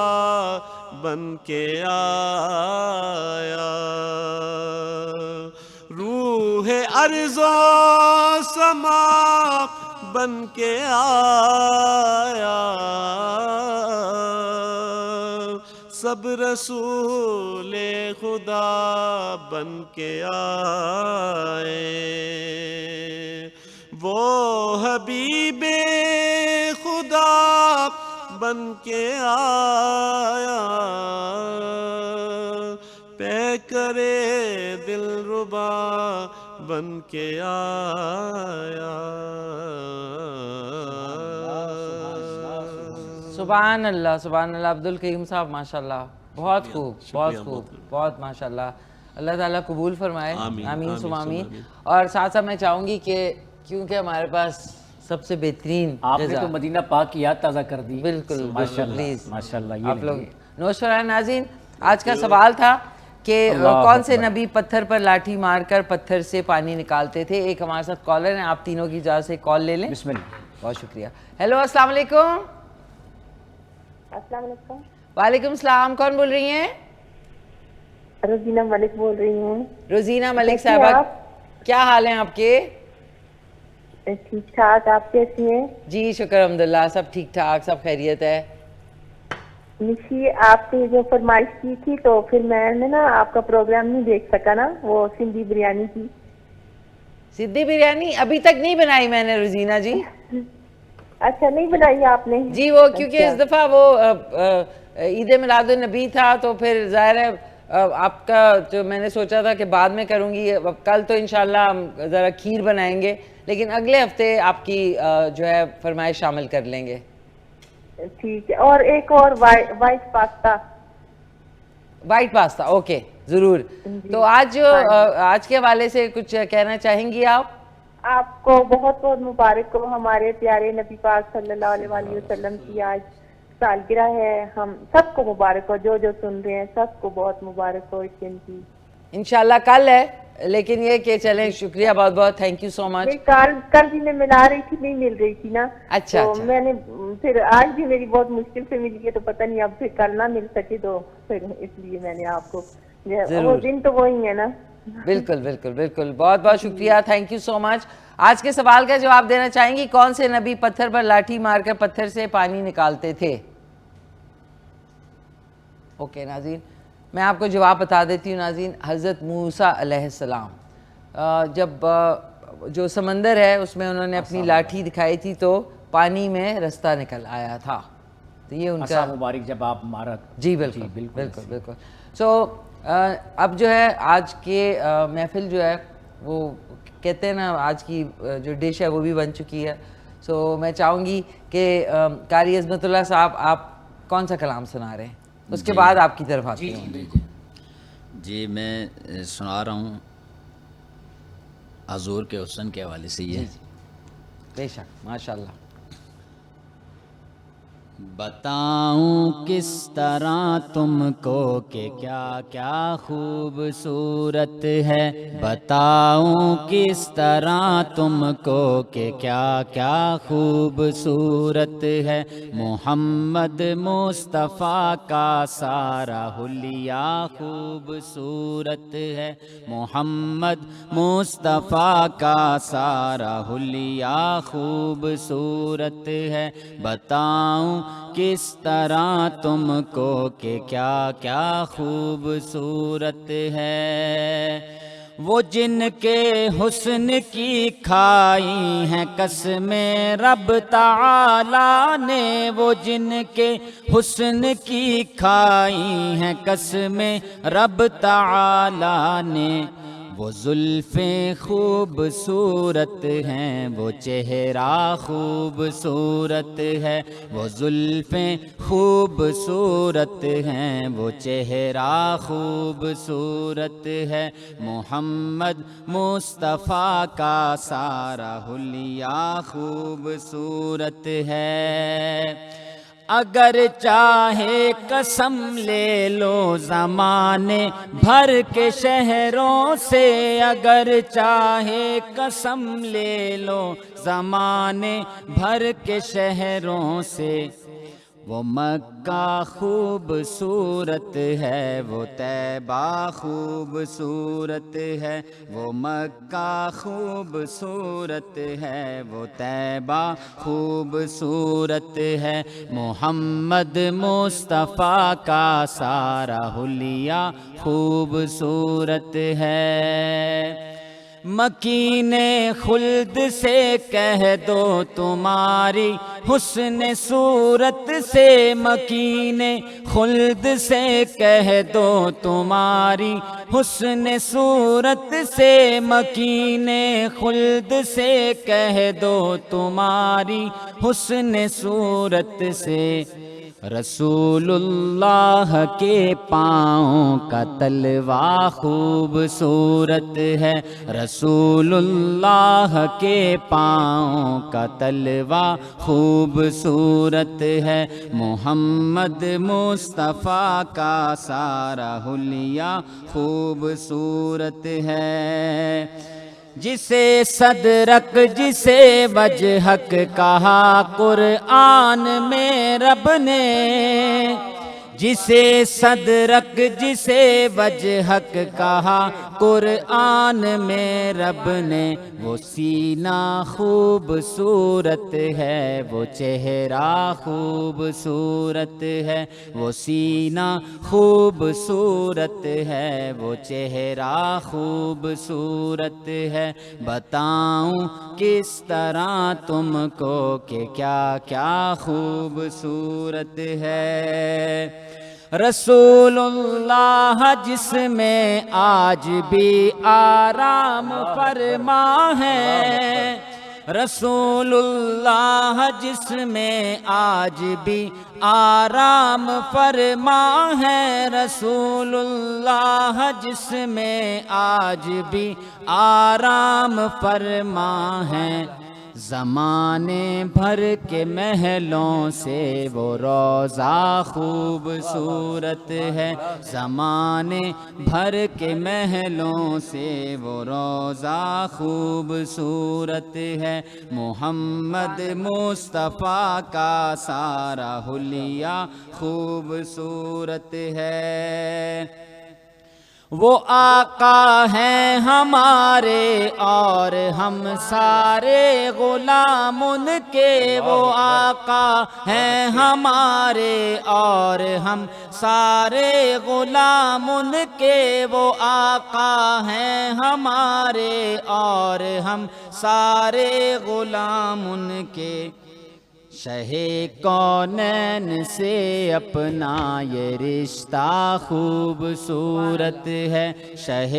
بن کے آیا، روح ارض و سما بن کے آیا، سب رسول خدا بن کے آئے، وہ حبیب خدا بن کے آیا، پے کرے دل ربا بن کے آیا۔ سبحان اللہ، سبحان اللہ، عبدالقیوم صاحب ماشاءاللہ، بہت خوب، بہت خوب، بہت ماشاءاللہ، اللہ تعالیٰ قبول فرمائے، آمین ثم آمین۔ اور ساتھ ساتھ میں چاہوں گی کہ کیونکہ ہمارے پاس سب سے بہترین آپ نے تو مدینہ پاک کی یاد تازہ کر دی، بالکل پلیز ماشاءاللہ، آپ لوگ نوش فرمائیں۔ ناظرین، آج کا سوال تھا کہ کون سے نبی پتھر پر لاٹھی مار کر پتھر سے پانی نکالتے تھے؟ ایک ہمارے ساتھ کالر ہیں، آپ تینوں کی اجازت سے کال لے لیں۔ بسم اللہ۔ بہت شکریہ۔ ہیلو، السلام علیکم۔ السلام علیکم۔ وعلیکم السلام، کون بول رہی ہیں؟ روزینہ ملک بول رہی ہوں۔ روزینہ ملک صاحبہ، کیا حال ہیں آپ کے؟ ٹھیک ٹھاک، آپ کیسی ہیں؟ جی شکر الحمدللہ، سب ٹھیک ٹھاک، سب خیریت ہے۔ نشی، آپ نے جو فرمائش کی تھی تو پھر میں نے نا آپ کا پروگرام نہیں دیکھ سکا نا، وہ سندھی بریانی کی۔ سندھی بریانی ابھی تک نہیں بنائی میں نے روزینہ جی۔ اچھا، نہیں بنائی آپ نے؟ جی وہ کیونکہ اس دفعہ وہ عید میلاد النبی تھا تو پھر ظاہر ہے آپ کا جو میں نے سوچا تھا کہ بعد میں کروں گی، کل تو انشاءاللہ ہم ذرا کھیر بنائیں گے، لیکن اگلے ہفتے آپ کی جو ہے فرمائش شامل کر لیں گے۔ ٹھیک ہے، اور ایک اور white pasta. White pasta, okay ضرور۔ تو آج کے حوالے سے کچھ کہنا چاہیں گی آپ؟ آپ کو بہت بہت مبارک ہو، ہمارے پیارے نبی پاک صلی اللہ علیہ وآلہ وسلم کی آج سالگرہ ہے، ہم سب کو مبارک ہو، جو جو سن رہے ہیں سب کو بہت مبارک ہو اس دن کی۔ انشاءاللہ کل ہے، لیکن یہ کہ چلیں، شکریہ بہت بہت، تھینک یو سو مچ۔ کل بھی میں ملا رہی تھی، نہیں مل رہی تھی نا، اچھا تو میں نے پھر آج بھی میری بہت مشکل سے ملی ہے، تو پتہ نہیں اب پھر کل نہ مل سکے تو پھر اس لیے میں نے آپ کو، وہ دن تو وہی ہے نا۔ بالکل بالکل بالکل، بہت بہت شکریہ، تھینک یو سو مچ۔ آج کے سوال کا جواب دینا چاہیں گی، کون سے نبی پتھر پر لاٹھی مار کر پتھر سے پانی نکالتے تھے؟ اوکے ناظرین، میں آپ کو جواب بتا دیتی ہوں ناظرین۔ حضرت موسیٰ علیہ السلام، جب جو سمندر ہے اس میں انہوں نے اپنی لاٹھی دکھائی تھی تو پانی میں رستہ نکل آیا تھا، تو یہ ان کا مبارک جب آپ مارا۔ جی بالکل بالکل بالکل۔ سو اب جو ہے آج کے محفل جو ہے وہ کہتے ہیں نا آج کی جو ڈش ہے وہ بھی بن چکی ہے. سو میں چاہوں گی کہ قاری عظمت اللہ صاحب آپ کون سا کلام سنا رہے ہیں, اس کے بعد آپ کی طرف آتی ہوں. جی میں سنا رہا ہوں حضور کے حسن کے حوالے سے. یہ بے شک, ماشاء اللہ. بتاؤں کس طرح تم کو کہ کیا کیا خوبصورت ہے, بتاؤں کس طرح تم کو کہ کیا کیا خوبصورت ہے, محمد مصطفیٰ کا سارا حلیہ خوبصورت ہے, محمد مصطفیٰ کا سارا حلیہ خوبصورت ہے. بتاؤں کس طرح تم کو کہ کیا کیا خوبصورت ہے, وہ جن کے حسن کی کھائی ہیں قسمیں رب تعالی نے, وہ جن کے حسن کی کھائی ہیں قسمیں رب تعالی نے, وہ زلفیں خوبصورت ہیں, وہ چہرہ خوبصورت ہے, وہ زلفیں خوبصورت ہیں, وہ چہرہ خوبصورت ہے, محمد مصطفیٰ کا سارا حلیہ خوبصورت ہے. اگر چاہے قسم لے لو زمانے بھر کے شہروں سے, اگر چاہے قسم لے لو زمانے بھر کے شہروں سے, وہ مکہ خوبصورت ہے, وہ طیبہ خوبصورت ہے, وہ مکہ خوبصورت ہے, وہ طیبہ خوبصورت ہے, محمد مصطفیٰ کا سارا حلیہ خوبصورت ہے. مکین خلد سے کہہ دو تمہاری حسن صورت سے, مکین خلد سے کہہ دو تمہاری حسن صورت سے, مکین خلد سے کہہ دو تمہاری حسن صورت سے. رسول اللہ کے پاؤں کا تلوا خوبصورت ہے, رسول اللہ کے پاؤں کا تلوا خوبصورت ہے, محمد مصطفیٰ کا سارا حلیہ خوبصورت ہے. جسے صدرک جسے وجہک کہا قرآن میں رب نے, جسے صدرک جسے وجہک کہا قرآن میں رب نے, وہ سینہ خوبصورت ہے, وہ چہرہ خوبصورت ہے, وہ سینہ خوبصورت ہے, وہ چہرہ خوبصورت ہے. بتاؤں کس طرح تم کو کہ کیا کیا خوبصورت ہے. رسول اللہ جس میں آج بھی آرام فرما ہے, رسول اللہ جس میں آج بھی آرام فرما ہے, رسول اللہ جس میں آج بھی آرام فرما ہے. زمانے بھر کے محلوں سے وہ روضہ خوبصورت ہے, زمانے بھر کے محلوں سے وہ روضہ خوبصورت ہے, محمد مصطفیٰ کا سارا حلیہ خوبصورت ہے. وہ آقا ہیں ہمارے اور ہم سارے غلام ان کے, وہ آقا ہیں ہمارے اور ہم سارے غلام ان کے, وہ آقا ہیں ہمارے اور ہم سارے غلام ان کے. شہ کونین سے اپنا یہ رشتہ خوبصورت ہے، شہ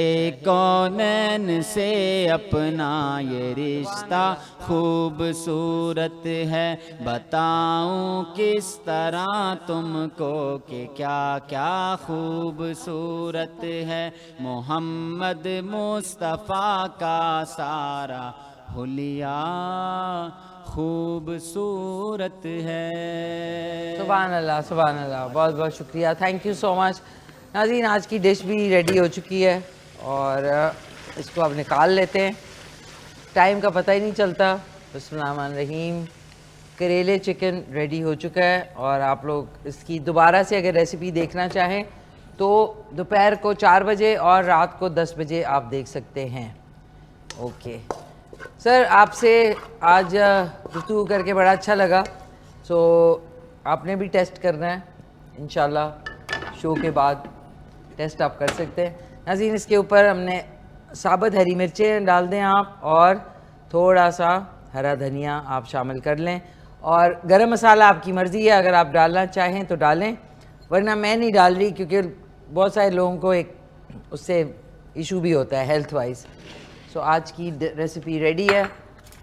کونین سے اپنا یہ رشتہ خوبصورت ہے، بتاؤں کس طرح تم کو کہ کیا کیا خوبصورت ہے، محمد مصطفیٰ کا سارا حلیہ خوبصورت ہے۔ سبحان اللہ سبحان اللہ، بہت بہت شکریہ، تھینک یو سو مچ۔ ناظرین آج کی ڈش بھی ریڈی ہو چکی ہے اور اس کو اب نکال لیتے ہیں، ٹائم کا پتہ ہی نہیں چلتا۔ بسم اللہ الرحمن الرحیم، کریلے چکن ریڈی ہو چکا ہے اور آپ لوگ اس کی دوبارہ سے اگر ریسیپی دیکھنا چاہیں تو دوپہر کو 4 بجے اور رات کو 10 بجے آپ دیکھ سکتے ہیں۔ اوکے سر، آپ سے آج گفتگو کر کے بڑا اچھا لگا، سو آپ نے بھی ٹیسٹ کرنا ہے انشاءاللہ، شو کے بعد ٹیسٹ آپ کر سکتے ہیں۔ ناظرین اس کے اوپر ہم نے ثابت ہری مرچیں ڈال دیں آپ، اور تھوڑا سا ہرا دھنیا آپ شامل کر لیں، اور گرم مسالہ آپ کی مرضی ہے، اگر آپ ڈالنا چاہیں تو ڈالیں، ورنہ میں نہیں ڈال رہی کیونکہ بہت سارے لوگوں کو ایک اس سے ایشو بھی ہوتا ہے ہیلتھ وائز۔ سو آج کی ریسیپی ریڈی ہے،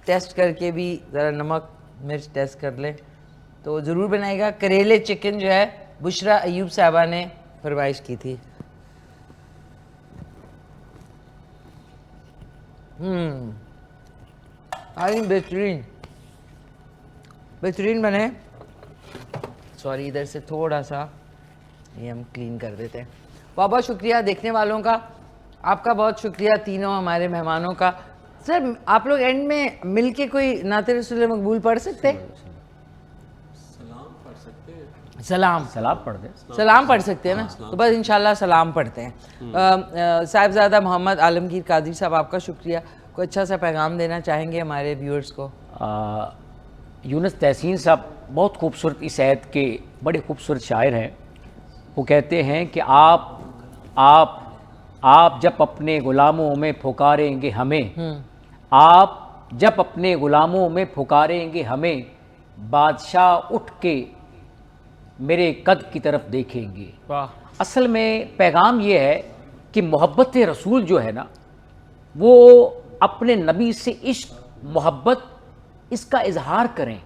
ٹیسٹ کر کے بھی ذرا نمک مرچ ٹیسٹ کر لیں تو ضرور بنائے گا۔ کریلے چکن جو ہے بشرا ایوب صاحبہ نے فرمائش کی تھی۔ بہترین بہترین بنے۔ سوری، ادھر سے تھوڑا سا یہ ہم کلین کر دیتے ہیں۔ بہت بہت شکریہ دیکھنے والوں کا، آپ کا بہت شکریہ تینوں ہمارے مہمانوں کا۔ سر آپ لوگ اینڈ میں مل کے کوئی نعت رسول مقبول پڑھ سکتے ہیں؟ سلام پڑھ دیں۔ سلام پڑھ سکتے ہیں نا، تو بس انشاءاللہ سلام پڑھتے ہیں۔ صاحبزادہ محمد عالمگیر قادری صاحب، آپ کا شکریہ، کوئی اچھا سا پیغام دینا چاہیں گے ہمارے ویورز کو؟ یونس تحسین صاحب بہت خوبصورت اس عید کے بڑے خوبصورت شاعر ہیں۔ وہ کہتے ہیں کہ آپ جب اپنے غلاموں میں پھکاریں گے ہمیں، آپ جب اپنے غلاموں میں پھکاریں گے ہمیں، بادشاہ اٹھ کے میرے قد کی طرف دیکھیں گے۔ اصل میں پیغام یہ ہے کہ محبت رسول جو ہے نا، وہ اپنے نبی سے عشق محبت اس کا اظہار کریں،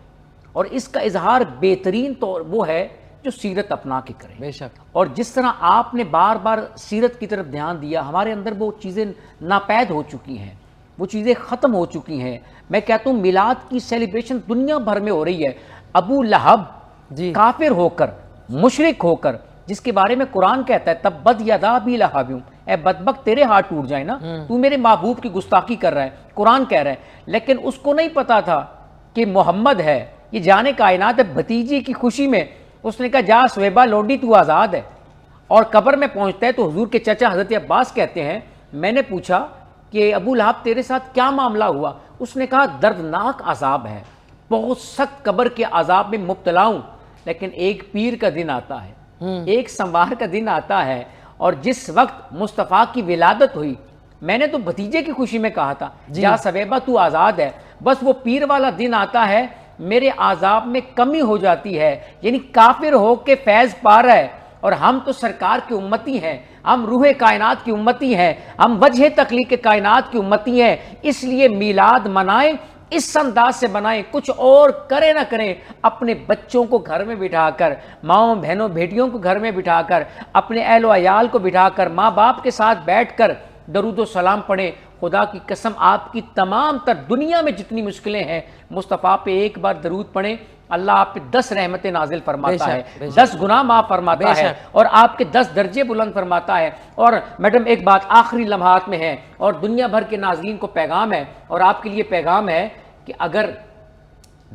اور اس کا اظہار بہترین طور وہ ہے جو سیرت اپنا کے کریں۔ بے شک۔ اور جس طرح آپ نے بار بار سیرت کی طرف دھیان دیا، ہمارے اندر وہ چیزیں ناپید ہو چکی ہیں، وہ چیزیں ختم ہو چکی ہیں۔ میں کہتا ہوں میلاد کی سیلیبریشن دنیا بھر میں ہو رہی ہے۔ ابو لہب کافر ہو کر، مشرک ہو کر، جس کے بارے میں قرآن کہتا ہے تبت یدا ابی لہب، اے بدبخت تیرے ہاتھ ٹوٹ جائیں نا، تو میرے محبوب کی گستاخی کر رہا ہے، قرآن کہہ رہا ہے۔ لیکن اس کو نہیں پتا تھا کہ محمد ہے، یہ جانے کائنات ہے، بھتیجی کی خوشی میں اس نے کہا جا سویبہ لونڈی تو آزاد ہے۔ اور قبر میں پہنچتا ہے تو حضور کے چچا حضرت عباس کہتے ہیں میں نے پوچھا کہ ابو لہب تیرے ساتھ کیا معاملہ ہوا؟ اس نے کہا دردناک عذاب ہے، بہت سخت قبر کے عذاب میں مبتلا ہوں، لیکن ایک پیر کا دن آتا ہے، ایک سموار کا دن آتا ہے، اور جس وقت مصطفیٰ کی ولادت ہوئی میں نے تو بھتیجے کی خوشی میں کہا تھا جا سویبہ تو آزاد ہے، بس وہ پیر والا دن آتا ہے میرے عذاب میں کمی ہو جاتی ہے، یعنی کافر ہو کے فیض پا رہا ہے، اور ہم تو سرکار کی امتی ہیں، ہم روح کائنات کی امتی ہیں، ہم وجہ تخلیق کائنات کی امتی ہیں، اس لیے میلاد منائیں، اس انداز سے بنائیں، کچھ اور کریں نہ کریں، اپنے بچوں کو گھر میں بٹھا کر، ماؤں بہنوں بیٹیوں کو گھر میں بٹھا کر، اپنے اہل و عیال کو بٹھا کر، ماں باپ کے ساتھ بیٹھ کر درود و سلام پڑھیں۔ خدا کی قسم آپ کی تمام تر دنیا میں جتنی مشکلیں ہیں، مصطفیٰ پہ ایک بار درود پڑھیں، اللہ آپ پہ 10 رحمتیں نازل فرماتا ہے، 10 گناہ معاف فرماتا ہے، اور آپ کے 10 درجے بلند فرماتا ہے۔ اور میڈم ایک بات آخری لمحات میں ہے، اور دنیا بھر کے ناظرین کو پیغام ہے، اور آپ کے لیے پیغام ہے کہ اگر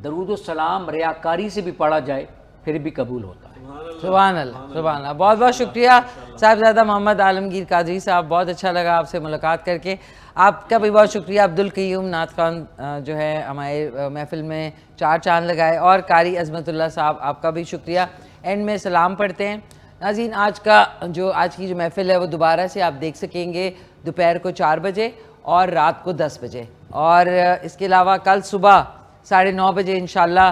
درود و سلام ریاکاری سے بھی پڑھا جائے پھر بھی قبول ہوتا ہے۔ سبحان اللہ سبحان اللہ، بہت بہت شکریہ صاحبزادہ محمد عالمگیر قادری صاحب، بہت اچھا لگا آپ سے ملاقات کر کے۔ آپ کا بھی بہت شکریہ عبدالقیوم نعت خوان جو ہے ہمارے محفل میں 4 چاند لگائے، اور قاری عظمت اللہ صاحب آپ کا بھی شکریہ۔ اینڈ میں سلام پڑھتے ہیں۔ ناظرین آج کی جو محفل ہے وہ دوبارہ سے آپ دیکھ سکیں گے دوپہر کو 4 بجے اور رات کو 10 بجے، اور اس کے علاوہ کل صبح 9:30 بجے انشاءاللہ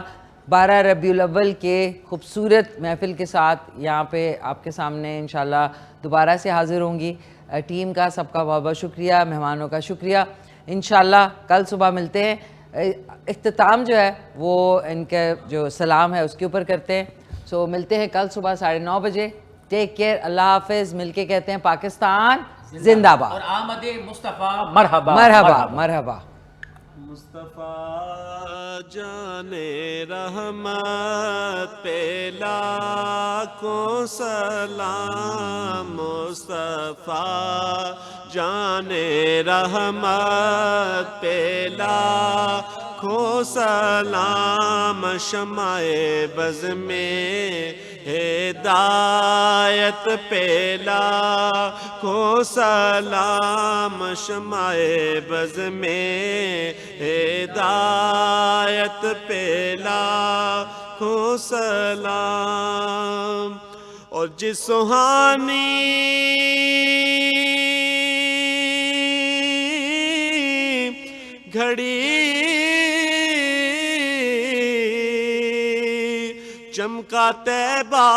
12 ربیع الاول کے خوبصورت محفل کے ساتھ یہاں پہ آپ کے سامنے انشاءاللہ دوبارہ سے حاضر ہوں گی. ٹیم کا سب کا بہت بہت شکریہ, مہمانوں کا شکریہ. انشاءاللہ کل صبح ملتے ہیں. اختتام جو ہے وہ ان کے جو سلام ہے اس کے اوپر کرتے ہیں. سو ملتے ہیں کل صبح 9:30 بجے. ٹیک کیئر, اللہ حافظ. مل کے کہتے ہیں پاکستان زندہ باد. اور آمد مصطفیٰ مرحبا مرحبا مرحبا. مصطفیٰ جانے رحمت پہ لاکھوں سلام. مصطفیٰ جانے رحمت پہ لاکھوں سلام. شمع بز میں ہدایت پہ لاکھوں سلام. شمع بز میں ہدایت پہ لاکھوں سلام. اور جس سہانی گھڑی چمکا طیبہ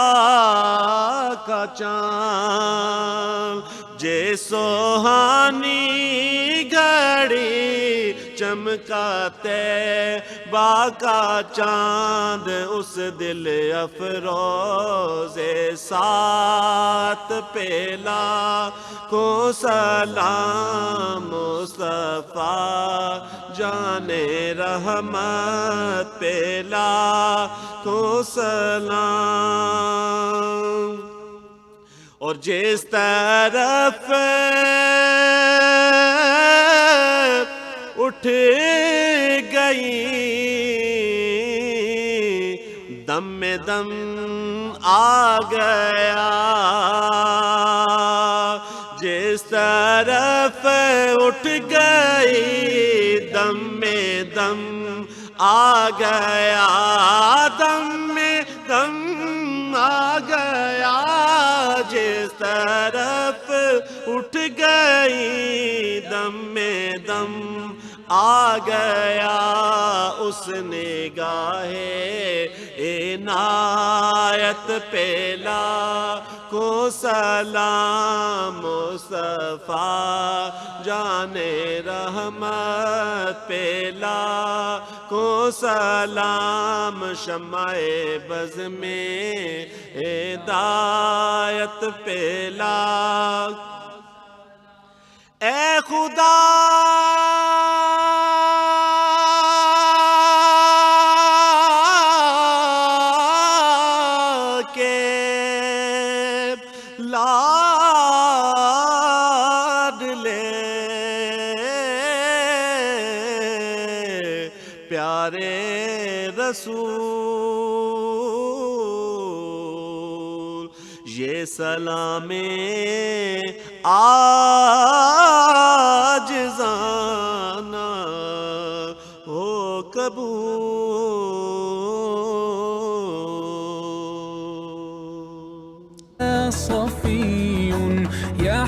کا چاند, جے سوہانی گھڑی چمکا طیبہ کا چاند. اس دل افروز سات پہ لاکھوں سلام. مصطفیٰ جانے رحمت پہ لاکھوں سلام. اور جس طرف اٹھ گئی دم میں دم آ گیا. جس طرف اٹھ گئی دم میں دم آ گیا. دم میں دم آ گیا. جس طرف اٹھ گئی دم میں دم آ گیا. اس نگاہ عنایت پہ لاکھوں سلام. مصطفیٰ جانے رحمت پہ لاکھوں سلام. شمع بز میں ہدایت پہ لاکھ. اے خدا پیارے رسول یہ سلام عاجزانہ ہو قبول. صفي يا